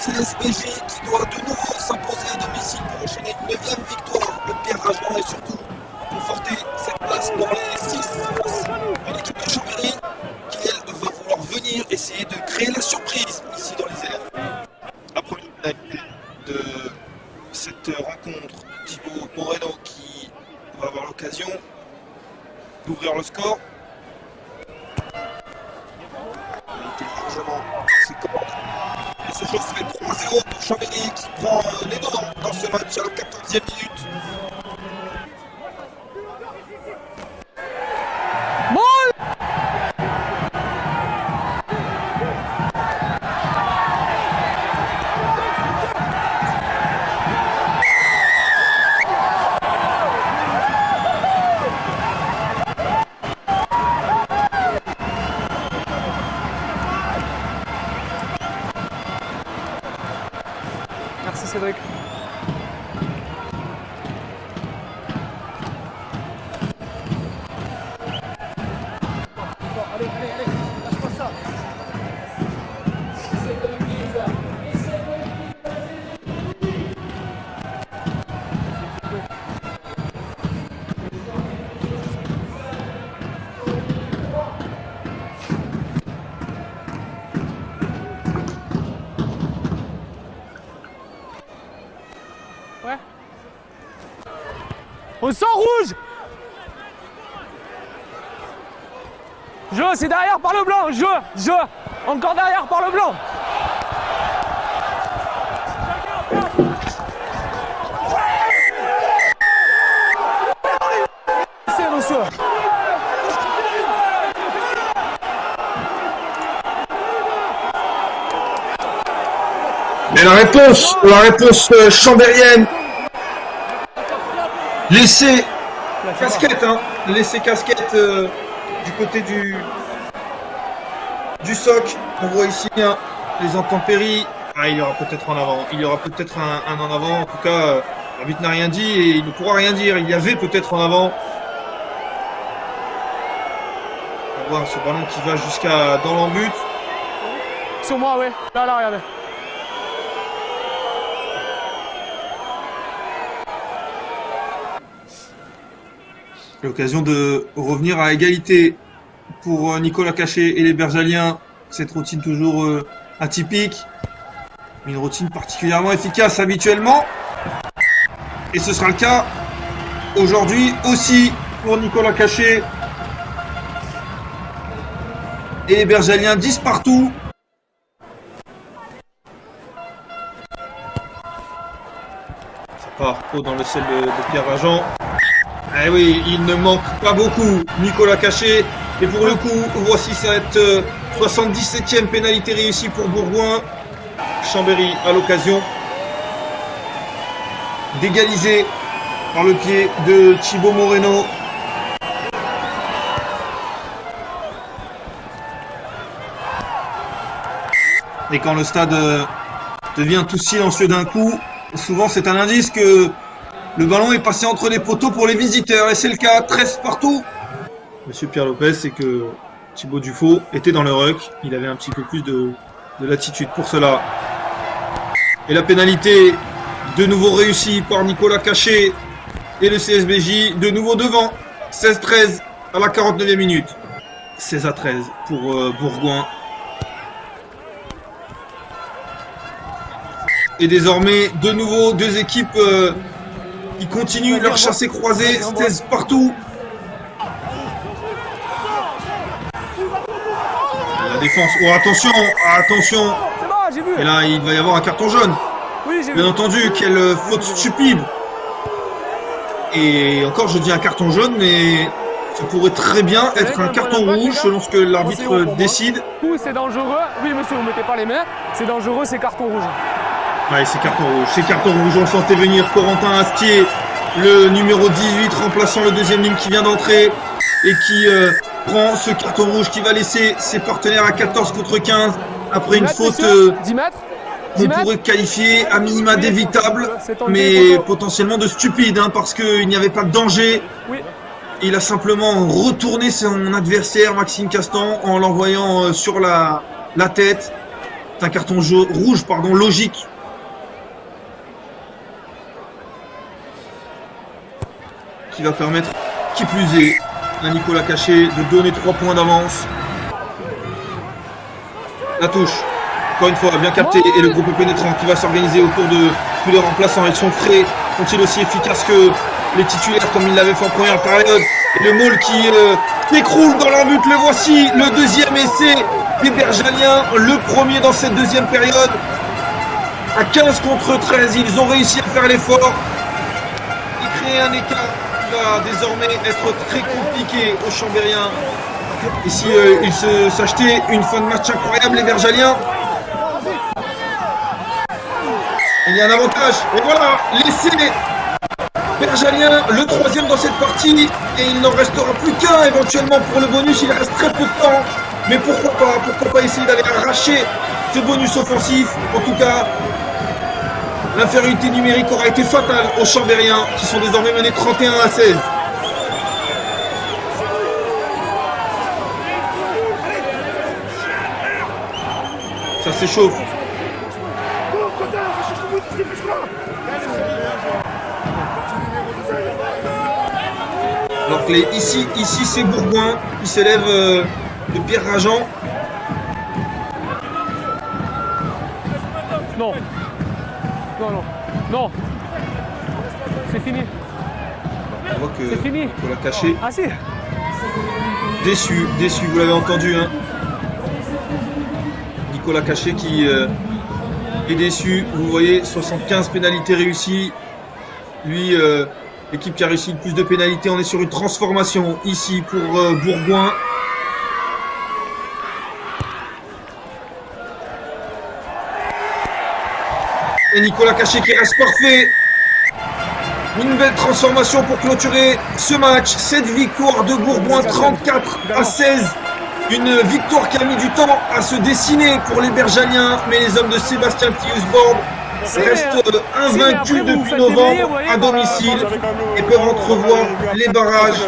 CSBJ qui doit de nouveau s'imposer à domicile pour enchaîner une 9e victoire. Le Pierre Rageant et surtout conforter cette place dans les 6. Une équipe de Chambéry qui, elle, va vouloir venir essayer de créer la surprise ici dans les airs. La première de cette rencontre, Thibaut Moreno qui va avoir l'occasion d'ouvrir le score. Il était largement ses cordes. Et ce chose fait 3-0 pour Chambéry qui prend les devants dans ce match à la 14e minute. Merci Cédric. Allez, lâche-moi ça. Ouais. Au sang rouge. Je, c'est derrière par le blanc. Je. Encore derrière par le blanc. C'est monsieur. Mais la réponse chambérienne, laissez casquette, laissez casquette du côté du soc. On voit ici les intempéries. Ah, il y aura peut-être en avant, il y aura peut-être un en avant. En tout cas, l'arbitre n'a rien dit et il ne pourra rien dire. Il y avait peut-être en avant. On voit ce ballon qui va jusqu'à dans l'embut. Sur moi, ouais. Là, regardez. L'occasion de revenir à égalité pour Nicolas Cachet et les Bergaliens. Cette routine toujours atypique, mais une routine particulièrement efficace habituellement. Et ce sera le cas aujourd'hui aussi pour Nicolas Cachet. Et les Bergaliens 10 partout. Ça part haut dans le ciel de Pierre Rageant. Eh oui, il ne manque pas beaucoup, Nicolas Cachet. Et pour le coup, voici cette 77e pénalité réussie pour Bourgoin. Chambéry a l'occasion d'égaliser par le pied de Thibaut Moreno. Et quand le stade devient tout silencieux d'un coup, souvent c'est un indice que le ballon est passé entre les poteaux pour les visiteurs. Et c'est le cas, 13 partout. Monsieur Pierre Lopez, c'est que Thibaut Dufaux était dans le ruck. Il avait un petit peu plus de latitude pour cela. Et la pénalité de nouveau réussie par Nicolas Cachet. Et le CSBJ de nouveau devant. 16-13 à la 49e minute. 16-13 pour Bourgoin. Et désormais, de nouveau, deux équipes qui continuent leur chassé croisé. 16 partout. La défense. Oh, attention. Et là, il va y avoir un carton jaune. Bien entendu, quelle faute stupide. Et encore, je dis un carton jaune, mais ça pourrait très bien être un carton rouge selon ce que l'arbitre décide. C'est dangereux. Oui, monsieur, vous ne mettez pas les mains. C'est dangereux, c'est carton rouge. Ouais, c'est carton rouge. C'est carton rouge. On le sentait venir. Corentin Astier, le numéro 18, remplaçant le deuxième ligne qui vient d'entrer et qui prend ce carton rouge qui va laisser ses partenaires à 14 contre 15 après une faute. 10 mètres. On pourrait qualifier à minima d'évitable, mais potentiellement de stupide, parce qu'il n'y avait pas de danger. Il a simplement retourné son adversaire, Maxime Castan, en l'envoyant sur la tête. C'est un carton rouge, logique. Qui va permettre, qui plus est, à Nicolas Cachet de donner 3 points d'avance. La touche, encore une fois, bien capté, et le groupe pénétrant qui va s'organiser autour de tous les remplaçants. Ils sont frais, sont-ils aussi efficaces que les titulaires comme ils l'avaient fait en première période. Et le Maule qui s'écroule dans leur but, le voici, le deuxième essai des Bergaliens, le premier dans cette deuxième période. À 15 contre 13, ils ont réussi à faire l'effort et créer un écart qui va désormais être très compliqué aux Chambériens. Ici, ils s'achetaient une fin de match incroyable, les Bergaliens. Il y a un avantage, et voilà, l'essai Bergalien, le 3e dans cette partie, et il n'en restera plus qu'un éventuellement pour le bonus. Il reste très peu de temps, mais pourquoi pas essayer d'aller arracher ce bonus offensif. En tout cas, l'infériorité numérique aura été fatale aux Chambériens qui sont désormais menés 31-16. Ça s'échauffe. Alors que ici c'est Bourgoin qui s'élève de Pierre Rajan. Non. Non. C'est fini. On voit que c'est fini. Nicolas Cachet. Ah si. Déçu, vous l'avez entendu. Hein. Nicolas Cachet qui est déçu. Vous voyez, 75 pénalités réussies. Lui, l'équipe qui a réussi le plus de pénalités, on est sur une transformation ici pour Bourgoin. Et Nicolas Cachet qui reste parfait. Une belle transformation pour clôturer ce match. Cette victoire de Bourgoin 34-16. Une victoire qui a mis du temps à se dessiner pour les Bergaliens. Mais les hommes de Sébastien Thiusborg restent invaincus depuis novembre à domicile et peuvent entrevoir les barrages